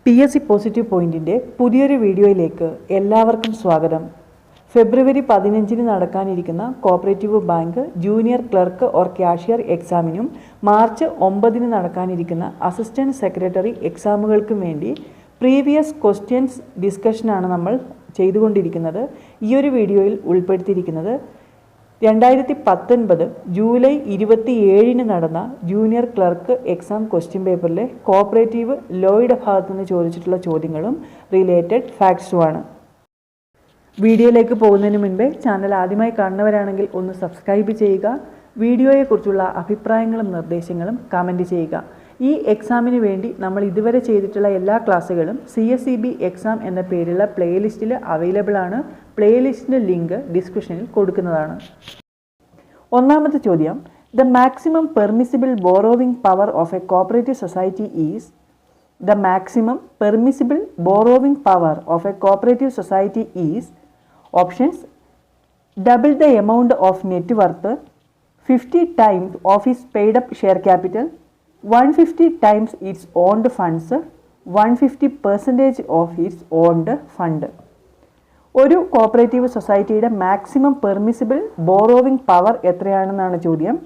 PSC positive പോയിന്റിൻ്റെ പുതിയൊരു വീഡിയോയിലേക്ക് എല്ലാവർക്കും സ്വാഗതം. ഫെബ്രുവരി 15 നടക്കാനിരിക്കുന്ന cooperative bank junior clerk or cashier എക്സാമിനും മാർച്ച് 9 നടക്കാനിരിക്കുന്ന അസിസ്റ്റൻറ്റ് സെക്രട്ടറി എക്സാമുകൾക്കും വേണ്ടി പ്രീവിയസ് ക്വസ്റ്റ്യൻസ് ഡിസ്കഷനാണ് നമ്മൾ ചെയ്തുകൊണ്ടിരിക്കുന്നത്. ഈ ഒരു വീഡിയോയിൽ ഉൾപ്പെടുത്തിയിരിക്കുന്നത് 2019 ജൂലൈ 27 നടന്ന ജൂനിയർ ക്ലർക്ക് എക്സാം ക്വസ്റ്റ്യൻ പേപ്പറിലെ കോപ്പറേറ്റീവ് ലോയുടെ ഭാഗത്തുനിന്ന് ചോദിച്ചിട്ടുള്ള ചോദ്യങ്ങളും റിലേറ്റഡ് ഫാക്ട്സുമാണ്. വീഡിയോയിലേക്ക് പോകുന്നതിന് മുൻപേ ചാനൽ ആദ്യമായി കാണുന്നവരാണെങ്കിൽ ഒന്ന് സബ്സ്ക്രൈബ് ചെയ്യുക. വീഡിയോയെക്കുറിച്ചുള്ള അഭിപ്രായങ്ങളും നിർദ്ദേശങ്ങളും കമൻറ്റ് ചെയ്യുക. ഈ എക്സാമിന് വേണ്ടി നമ്മൾ ഇതുവരെ ചെയ്തിട്ടുള്ള എല്ലാ ക്ലാസ്സുകളും CSEB എക്സാം എന്ന പേരുള്ള പ്ലേലിസ്റ്റിൽ അവൈലബിൾ ആണ്. പ്ലേലിസ്റ്റിൻ്റെ ലിങ്ക് ഡിസ്ക്രിപ്ഷനിൽ കൊടുക്കുന്നതാണ്. ഒന്നാമത്തെ ചോദ്യം, the maximum permissible borrowing power of A cooperative society is. The maximum permissible borrowing power of A cooperative society is. Options: double the amount of net worth, 50 times of its paid up share capital, 150 times it's owned funds, 150% of its owned fund. ഒരു cooperative സൊസൈറ്റിയുടെ maximum permissible borrowing power എത്രയാണെന്നാണ് ചോദ്യം.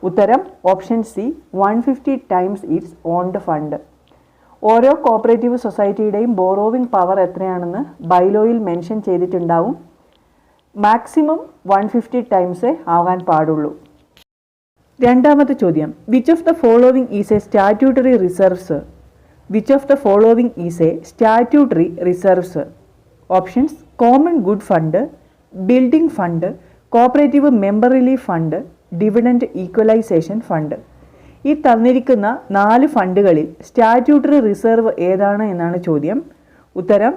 ഉത്തരം option C, 150 times it's owned fund. ഓരോ cooperative സൊസൈറ്റിയുടെയും borrowing power എത്രയാണെന്ന് ബൈലോയിൽ mention ചെയ്തിട്ടുണ്ടാവും. Maximum 150 ടൈംസേ ആവാൻ പാടുള്ളൂ. രണ്ടാമത്തെ ചോദ്യം, which of the following is A statutory reserves. Which of the following is A statutory reserves. Options: common good fund, building fund, cooperative member relief fund, dividend equalisation fund. ഈ തന്നിരിക്കുന്ന 4 ഫണ്ടുകളിൽ statutory reserve ഏതാണ് എന്നാണ് ചോദ്യം. ഉത്തരം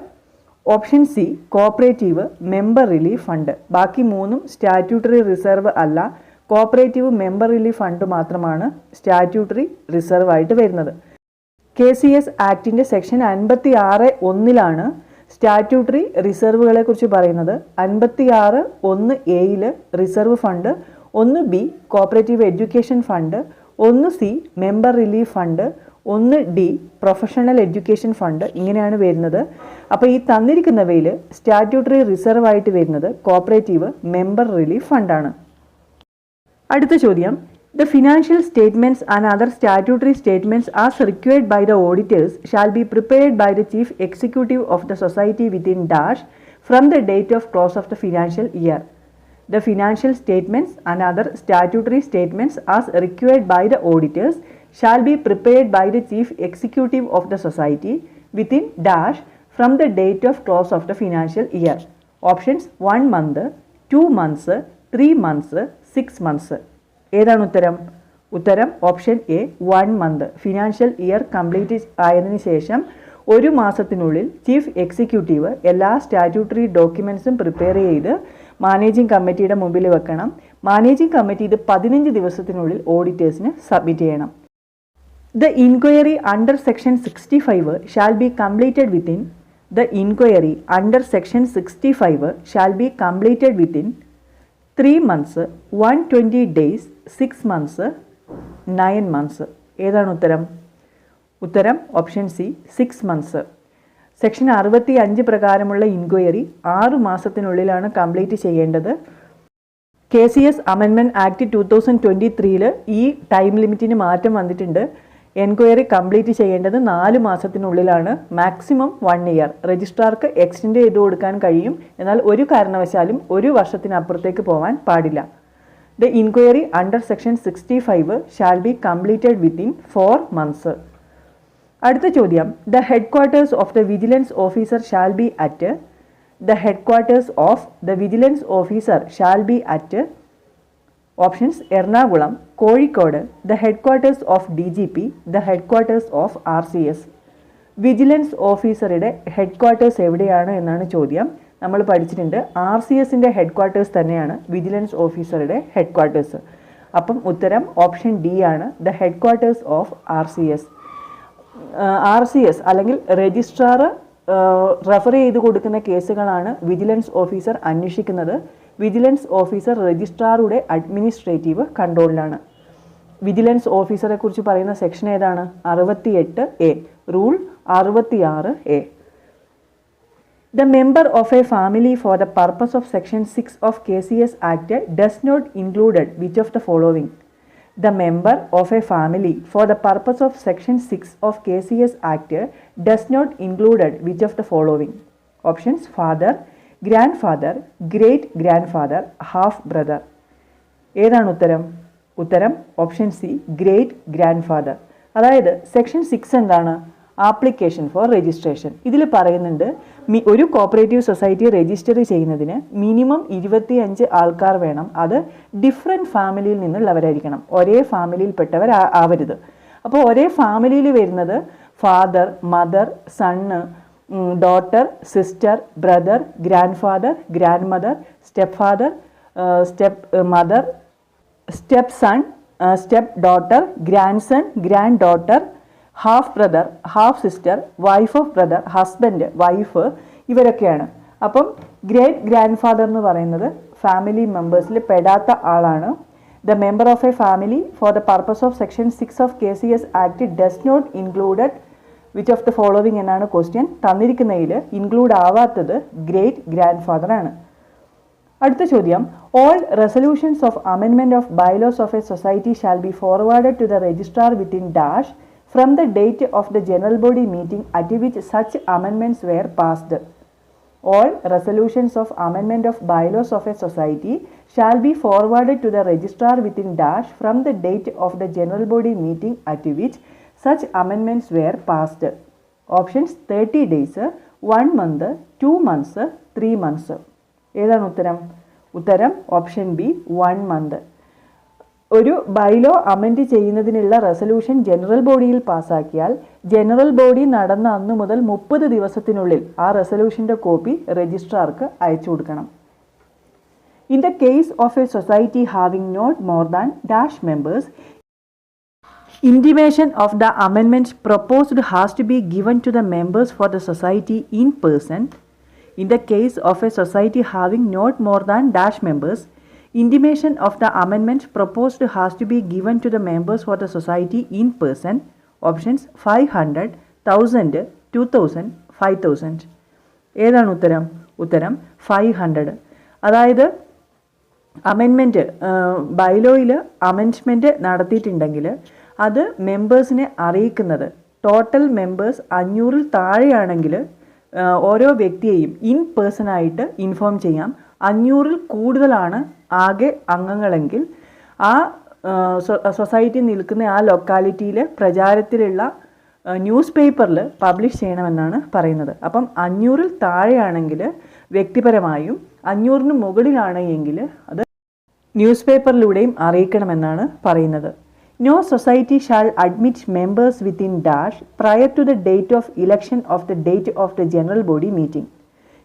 option C, cooperative member relief fund. ബാക്കി 3 statutory reserve അല്ല. Cooperative member relief fund മാത്രമാണ് statutory reserve ആയിട്ട് വരുന്നത്. KCS ആക്ടിൻ്റെ സെക്ഷൻ 56(1) സ്റ്റാറ്റ്യൂട്ടറി റിസർവുകളെ കുറിച്ച് പറയുന്നത്. 56(1)(a) reserve fund, 1(b) cooperative education fund, 1(c) member relief fund, 1(d) professional education fund. ഇങ്ങനെയാണ് വരുന്നത്. അപ്പോൾ ഈ തന്നിരിക്കുന്നവയിൽ സ്റ്റാറ്റ്യൂട്ടറി റിസർവ് ആയിട്ട് വരുന്നത് കോപ്പറേറ്റീവ് മെമ്പർ റിലീഫ് ഫണ്ടാണ്. അടുത്ത ചോദ്യം, the financial statements and other statutory statements as required by the auditors shall be prepared by the chief executive of the society within dash from the date of close of the financial year. The financial statements and other statutory statements as required by the auditors shall be prepared by the chief executive of the society within dash from the date of close of the financial year. Options: 1 month, 2 months, 3 months, 6 months. ഏതാണ് ഉത്തരം? ഉത്തരം option A, 1 month. Financial year complete ആയതിനു ശേഷം 1 മാസത്തിനുള്ളിൽ chief executive എല്ലാ statutory ഡോക്യുമെൻറ്റ്സും prepare ചെയ്ത് managing കമ്മിറ്റിയുടെ മുമ്പിൽ വെക്കണം. മാനേജിംഗ് കമ്മിറ്റി ഇത് 15 ദിവസത്തിനുള്ളിൽ ഓഡിറ്റേഴ്സിന് സബ്മിറ്റ് ചെയ്യണം. The inquiry under section 65 shall be completed within. The inquiry under section 65 shall be completed within 3 months, 120 days, 6 months, 9 months. ഏതാണ് ഉത്തരം? ഉത്തരം ഓപ്ഷൻ സി, 6 months. സെക്ഷൻ 65 പ്രകാരമുള്ള ഇൻക്വയറി 6 മാസത്തിനുള്ളിലാണ് കംപ്ലീറ്റ് ചെയ്യേണ്ടത്. KCS അമെൻമെൻറ്റ് ആക്ട് 2023 ഈ time ലിമിറ്റിന് മാറ്റം വന്നിട്ടുണ്ട്. Enquiry complete ചെയ്യേണ്ടത് 4 മാസത്തിനുള്ളിലാണ്. Maximum 1 year. രജിസ്ട്രാർക്ക് എക്സ്റ്റെൻഡ് ചെയ്ത് കൊടുക്കാൻ കഴിയും, എന്നാൽ ഒരു കാരണവശാലും 1 വർഷത്തിനപ്പുറത്തേക്ക് പോകാൻ പാടില്ല. The inquiry under section 65 shall be completed within 4 months. അടുത്ത ചോദ്യം, the headquarters of the vigilance officer shall be at. The headquarters of the vigilance officer shall be at. Options: Ernakulam, Kozhikode, the headquarters of DGP, the headquarters of RCS. Vigilance ഓഫീസറുടെ head quarters എവിടെയാണ് എന്നാണ് ചോദ്യം. നമ്മൾ പഠിച്ചിട്ടുണ്ട് RCSൻ്റെ head quarters തന്നെയാണ് vigilance ഓഫീസറുടെ head quarters. അപ്പം ഉത്തരം ഓപ്ഷൻ ഡി ആണ്, the headquarters of RCS. RCS അല്ലെങ്കിൽ രജിസ്ട്രാർ റെഫർ ചെയ്ത് കൊടുക്കുന്ന കേസുകളാണ് വിജിലൻസ് ഓഫീസർ അന്വേഷിക്കുന്നത്. വിജിലൻസ് ഓഫീസർ രജിസ്ട്രാറുടെ അഡ്മിനിസ്ട്രേറ്റീവ് കൺട്രോളിലാണ്. വിജിലൻസ് ഓഫീസറെ കുറിച്ച് പറയുന്ന സെക്ഷൻ ഏതാണ്? 68A. Rule 66A. The member of a family for the purpose of section 6 of KCS Act does not included which of the following? The member of a family for the purpose of section 6 of KCS Act does not included which of the following? Options: father, grandfather, great grandfather, half brother. ഏതാണ് ഉത്തരം? ഉത്തരം option C, great grand father. അതായത് section 6 എന്താണ്? Application for registration. ഇതിൽ പറയുന്നുണ്ട് ഒരു cooperative society register ചെയ്യുന്നതിന് minimum 25 ആൾക്കാർ വേണം. അത് ഡിഫറെൻറ്റ് ഫാമിലിയിൽ നിന്നുള്ളവരായിരിക്കണം, ഒരേ ഫാമിലിയിൽപ്പെട്ടവർ ആവരുത്. അപ്പോൾ ഒരേ ഫാമിലിയിൽ വരുന്നത് father, mother, son, daughter, sister, brother, grandfather, grandmother, stepfather, stepmother, stepson, stepdaughter, grandson, granddaughter, half brother, half sister, wife of brother, husband, wife, ഇവരൊക്കെയാണ്. അപ്പം great grand father എന്ന് പറയുന്നത് family മെമ്പേഴ്സിൽ പെടാത്ത ആളാണ്. The member of a family for the purpose of section 6 of KCS act does not included which of the following എന്നാണ് question. തന്നിരിക്കുന്നതിൽ include ആവാത്തത് ഗ്രേറ്റ് ഗ്രാൻഡ് ഫാദർ ആണ്. അടുത്ത ചോദ്യം, all resolutions of amendment of bylaws of a society shall be forwarded to the registrar within dash from the date of the general body meeting at which such amendments were passed. All resolutions of amendment of bylaws of a society shall be forwarded to the registrar within dash from the date of the general body meeting at which such amendments were passed. Options: 30 days, 1 month, 2 months, 3 months. ഏതാണ് ഉത്തരം? ഉത്തരം option B, 1 month. ഒരു bylaw amend ചെയ്യുന്നതിനുള്ള resolution general ബോഡിയിൽ പാസ്സാക്കിയാൽ general body നടന്ന അന്നു മുതൽ 30 ദിവസത്തിനുള്ളിൽ ആ റെസൊല്യൂഷൻ്റെ കോപ്പി രജിസ്ട്രാർക്ക് അയച്ചു കൊടുക്കണം. In the case of a society having not more than dash members, intimation of the amendment proposed has to be given to the members for the society in person. In the case of a society having not more than dash members, intimation of the amendment proposed has to be given to the members for the society in person. Options: 500, 1000, 2000, 5000. ഏതാണ് ഉത്തരം? ഉത്തരം 500. അതായത് amendment ബൈലോയിൽ amendment നടത്തിയിട്ടുണ്ടെങ്കിൽ അത് മെമ്പേഴ്സിനെ അറിയിക്കുന്നത് total members 500-ൽ താഴെയാണെങ്കിൽ ഓരോ വ്യക്തിയെയും in പേഴ്സണായിട്ട് inform ചെയ്യാം. 500-ൽ കൂടുതലാണ് ആകെ അംഗങ്ങളെങ്കിൽ ആ സൊസൈറ്റി നിൽക്കുന്ന ആ ലൊക്കാലിറ്റിയിൽ പ്രചാരത്തിലുള്ള ന്യൂസ് പേപ്പറിൽ പബ്ലിഷ് ചെയ്യണമെന്നാണ് പറയുന്നത്. അപ്പം 500-ൽ താഴെയാണെങ്കിൽ വ്യക്തിപരമായും 500-ന് മുകളിലാണ് എങ്കിൽ അത് ന്യൂസ് പേപ്പറിലൂടെയും അറിയിക്കണമെന്നാണ് പറയുന്നത്. No society shall admit members within dash prior to the date of election of the date of the general body meeting.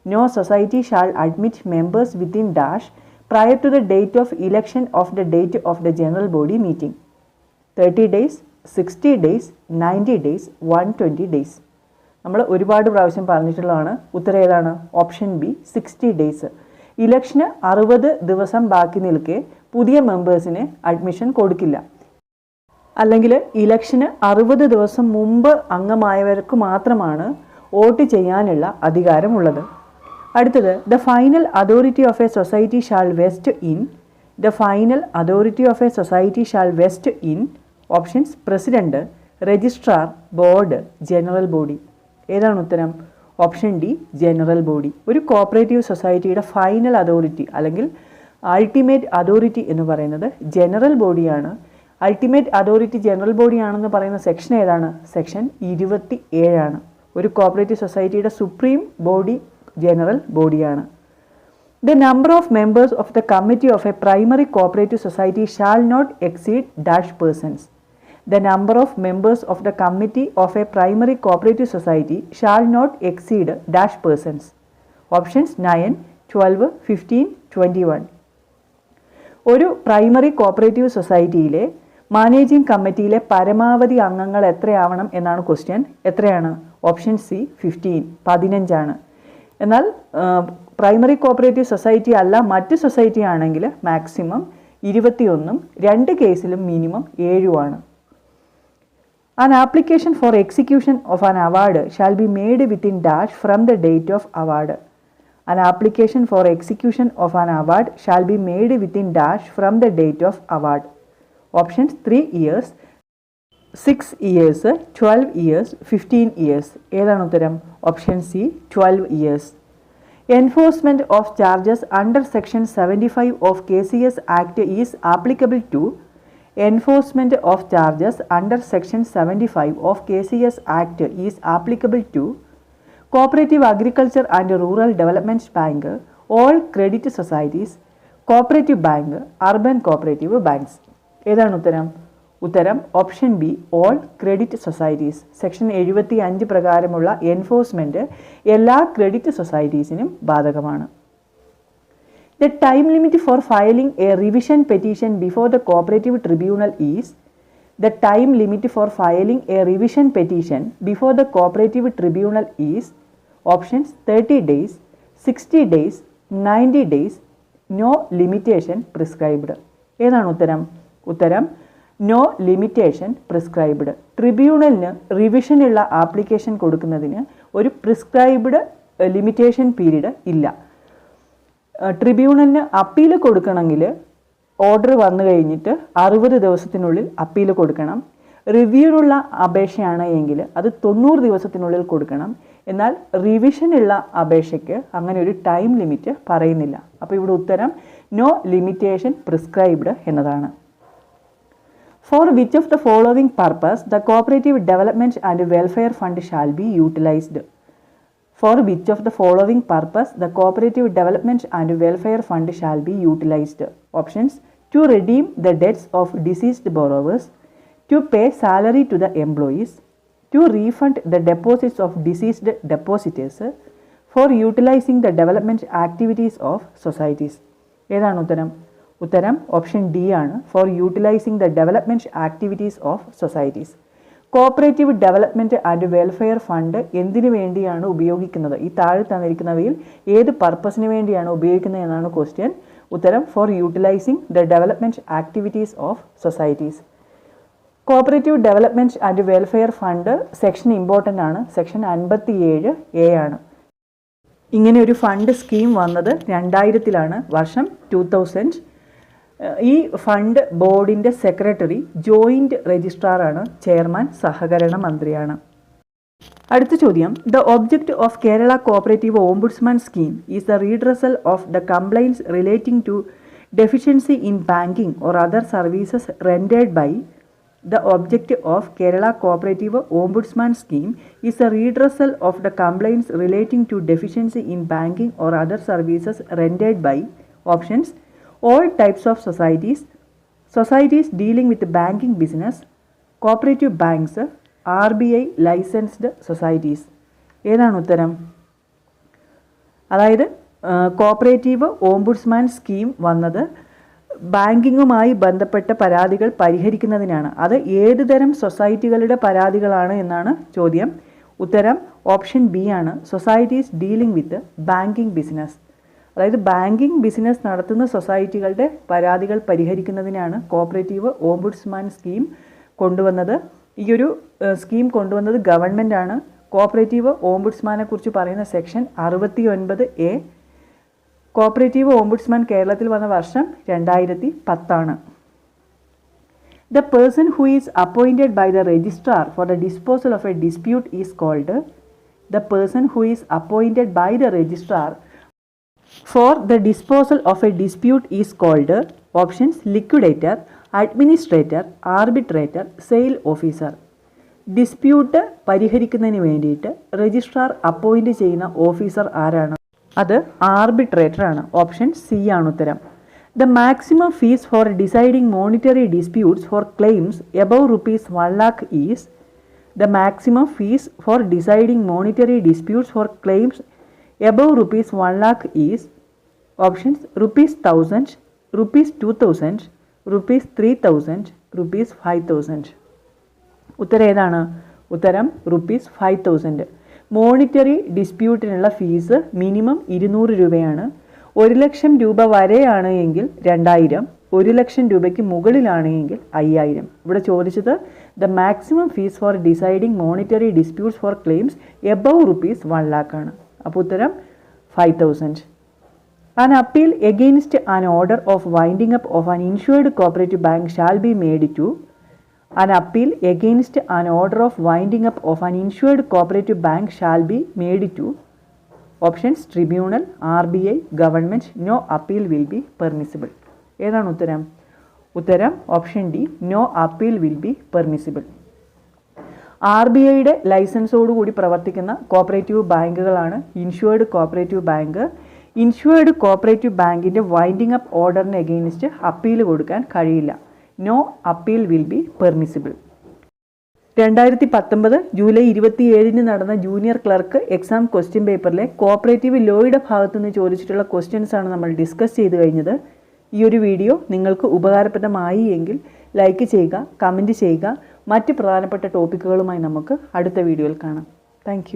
No society shall admit members within dash prior to the date of election of the date of the general body meeting. 30 days, 60 days, 90 days, 120 days. നമ്മൾ ഒരുപാട് പ്രാവശ്യം പറഞ്ഞിട്ടുള്ളതാണ്. ഉത്തരം ഏതാണ്? Option B, 60 days. ഇലക്ഷന് 60 ദിവസം ബാക്കി നിൽക്കെ പുതിയ മെമ്പേഴ്സിന് അഡ്മിഷൻ കൊടുക്കില്ല. അല്ലെങ്കിൽ ഇലക്ഷന് 60 ദിവസം മുമ്പ് അംഗമായവർക്ക് മാത്രമാണ് വോട്ട് ചെയ്യാനുള്ള അധികാരമുള്ളത്. അടുത്തത്, the final authority of a society shall west in. The final authority of a society shall west in. Options: president, registrar, board, general body. ഏതാണ് ഉത്തരം? Option D, general body. ഒരു കോപ്പറേറ്റീവ് സൊസൈറ്റിയുടെ ഫൈനൽ അതോറിറ്റി അല്ലെങ്കിൽ ultimate authority എന്ന് പറയുന്നത് general ബോഡിയാണ്. Ultimate authority general ബോഡിയാണെന്ന് പറയുന്ന section ഏതാണ്? സെക്ഷൻ 27 ഒരു കോപ്പറേറ്റീവ് സൊസൈറ്റിയുടെ സുപ്രീം ബോഡി ജനറൽ ബോഡിയാണ്. The number of members of the committee of a primary cooperative society shall not exceed dash persons. The number of members of the committee of a primary cooperative society shall not exceed dash persons. Options: 9, 12, 15, 21. ഒരു primary cooperative സൊസൈറ്റിയിലെ managing കമ്മിറ്റിയിലെ പരമാവധി അംഗങ്ങൾ എത്രയാവണം എന്നാണ് question. എത്രയാണ്? Option C, 15 എന്നാൽ primary cooperative society അല്ല മറ്റ് society ആണെങ്കിൽ maximum 21 രണ്ട് കേസിലും minimum 7 An application for execution of an award shall be made within dash from the date of award. An application for execution of an award shall be made within dash from the date of award. Options 3 years, 6 years, 12 years, 15 years. ഏതാണ് ഉത്തരം? Option C 12 years. Enforcement of charges under section 75 of KCS Act is applicable to Enforcement of charges under section 75 of KCS Act is applicable to Cooperative Agriculture and Rural Development Bank, all credit societies, Cooperative Bank, Urban Cooperative Banks. ഏതാണ് ഉത്തരം? ഉത്തരം option B all credit societies. Section 75 പ്രകാരമുള്ള enforcement എല്ലാ credit സൊസൈറ്റീസിനും ബാധകമാണ്. The time limit for filing a revision petition before the cooperative tribunal is The time limit for filing a revision petition before the cooperative tribunal is options 30 days, 60 days, 90 days, no limitation prescribed. ഏതാണ് ഉത്തരം? ഉത്തരം no limitation prescribed. ട്രിബ്യൂണലിന് റിവിഷനുള്ള application കൊടുക്കുന്നതിന് ഒരു prescribed limitation period ഇല്ല. ട്രിബ്യൂണലിന് appeal കൊടുക്കണമെങ്കിൽ order വന്നു കഴിഞ്ഞിട്ട് 60 ദിവസത്തിനുള്ളിൽ അപ്പീൽ കൊടുക്കണം. റിവ്യൂനുള്ള അപേക്ഷയാണ് എങ്കിൽ അത് 90 ദിവസത്തിനുള്ളിൽ കൊടുക്കണം. എന്നാൽ റിവിഷനുള്ള അപേക്ഷയ്ക്ക് അങ്ങനെ ഒരു ടൈം ലിമിറ്റ് പറയുന്നില്ല. അപ്പോൾ ഇവിടെ ഉത്തരം നോ ലിമിറ്റേഷൻ പ്രിസ്ക്രൈബ്ഡ് എന്നതാണ്. For which of the following purpose the Cooperative Development and Welfare Fund shall be utilized? For which of the following purpose the Cooperative Development and Welfare Fund shall be utilized? Options: to redeem the debts of deceased borrowers, to pay salary to the employees, to refund the deposits of deceased depositors, for utilizing the development activities of societies. ഏതാണ് ഉത്തരം? ഉത്തരം option D ആണ്. For utilising the development activities of societies. Cooperative development and welfare fund എന്തിനു വേണ്ടിയാണ് ഉപയോഗിക്കുന്നത്? ഈ താഴെ തന്നിരിക്കുന്നവയിൽ ഏത് പർപ്പസിന് വേണ്ടിയാണ് ഉപയോഗിക്കുന്നത് എന്നാണ് ക്വസ്റ്റ്യൻ. ഉത്തരം for utilising the development activities of societies. Cooperative development and welfare fund section important ആണ്. സെക്ഷൻ 57A ആണ്. ഇങ്ങനെ ഒരു ഫണ്ട് സ്കീം വന്നത് 2000-ലാണ്, വർഷം 2000. ഈ ഫണ്ട് ബോർഡിൻ്റെ സെക്രട്ടറി ജോയിൻറ്റ് രജിസ്ട്രാറാണ്, ചെയർമാൻ സഹകരണ മന്ത്രിയാണ്. അടുത്ത ചോദ്യം: the object of Kerala cooperative ombudsman scheme is the redressal of the complaints relating to deficiency in banking or other services rendered by. The object of Kerala Cooperative Ombudsman Scheme is a redressal of the complaints relating to deficiency in banking or other services rendered by options: all types of societies, societies dealing with banking business, cooperative banks, RBI licensed societies. ഏതാണ് ഉത്തരം? അതായത് cooperative ombudsman scheme വന്നത് ബാങ്കിങ്ങുമായി ബന്ധപ്പെട്ട പരാതികൾ പരിഹരിക്കുന്നതിനാണ്. അത് ഏത് തരം സൊസൈറ്റികളുടെ പരാതികളാണ് എന്നാണ് ചോദ്യം. ഉത്തരം ഓപ്ഷൻ ബി ആണ്. Societies dealing with banking business. അതായത് ബാങ്കിങ് ബിസിനസ് നടത്തുന്ന സൊസൈറ്റികളുടെ പരാതികൾ പരിഹരിക്കുന്നതിനാണ് കോപ്പറേറ്റീവ് ഓംബുഡ്സ്മാൻ സ്കീം കൊണ്ടുവന്നത്. ഈ ഒരു സ്കീം കൊണ്ടുവന്നത് ഗവൺമെൻറ്റാണ്. കോപ്പറേറ്റീവ് ഓംബുഡ്സ്മാനെ കുറിച്ച് പറയുന്ന സെക്ഷൻ 69A. കോപ്പറേറ്റീവ് ഓംബുഡ്സ്മാൻ കേരളത്തിൽ വന്ന വർഷം 2010 The person who is appointed by the registrar for the disposal of a dispute is called. The person who is appointed by the registrar for the disposal of a dispute is called options: liquidator, administrator, arbitrator, sale officer. Dispute പരിഹരിക്കുന്നതിന് വേണ്ടിയിട്ട് registrar appoint ചെയ്യുന്ന officer ആരാണ്? അത് arbitrator ആണ്. Option C ആണ് ഉത്തരം. The maximum fees for deciding monetary disputes for claims above ₹1 lakh is. The maximum fees for deciding monetary disputes for claims above ₹1 lakh is options: ₹1000, ₹2000, ₹3000, ₹5000. ഉത്തരം ഏതാണ്? ഉത്തരം ₹5000. Monetary ഡിസ്പ്യൂട്ടിനുള്ള fees minimum 200 രൂപയാണ്. 1 ലക്ഷം രൂപ വരെയാണ് എങ്കിൽ 2000, 1 ലക്ഷം രൂപയ്ക്ക് മുകളിലാണ് എങ്കിൽ 5000. ഇവിടെ ചോദിച്ചത് the maximum fees for deciding monetary disputes for claims above ₹1 lakh ആണ്. അപ്പോൾ ഉത്തരം 5000. An appeal against an order of winding up of an insured cooperative bank shall be made to. An appeal against an order of winding up of an insured cooperative bank shall be made to. Options: Tribunal, RBI, Government. No appeal will be permissible. ഏതാണ് ഉത്തരം? ഉത്തരം option D, no appeal will be permissible. RBIയുടെ ലൈസൻസോടുകൂടി പ്രവർത്തിക്കുന്ന cooperative ബാങ്കുകളാണ് insured cooperative bank. Insured cooperative ബാങ്കിൻ്റെ winding up ഓർഡറിന് against appeal കൊടുക്കാൻ കഴിയില്ല. No appeal will be permissible. 2019 July 27 നടന്ന ജൂനിയർ ക്ലർക്ക് എക്സാം ക്വസ്റ്റ്യൻ പേപ്പറിലെ കോപ്പറേറ്റീവ് ലോയുടെ ഭാഗത്തുനിന്ന് ചോദിച്ചിട്ടുള്ള ക്വസ്റ്റ്യൻസ് ആണ് നമ്മൾ ഡിസ്കസ് ചെയ്ത് കഴിഞ്ഞത്. ഈ ഒരു വീഡിയോ നിങ്ങൾക്ക് ഉപകാരപ്രദമായി എങ്കിൽ ലൈക്ക് ചെയ്യുക, കമൻറ്റ് ചെയ്യുക. മറ്റ് പ്രധാനപ്പെട്ട ടോപ്പിക്കുകളുമായി നമുക്ക് അടുത്ത വീഡിയോയിൽ കാണാം. താങ്ക്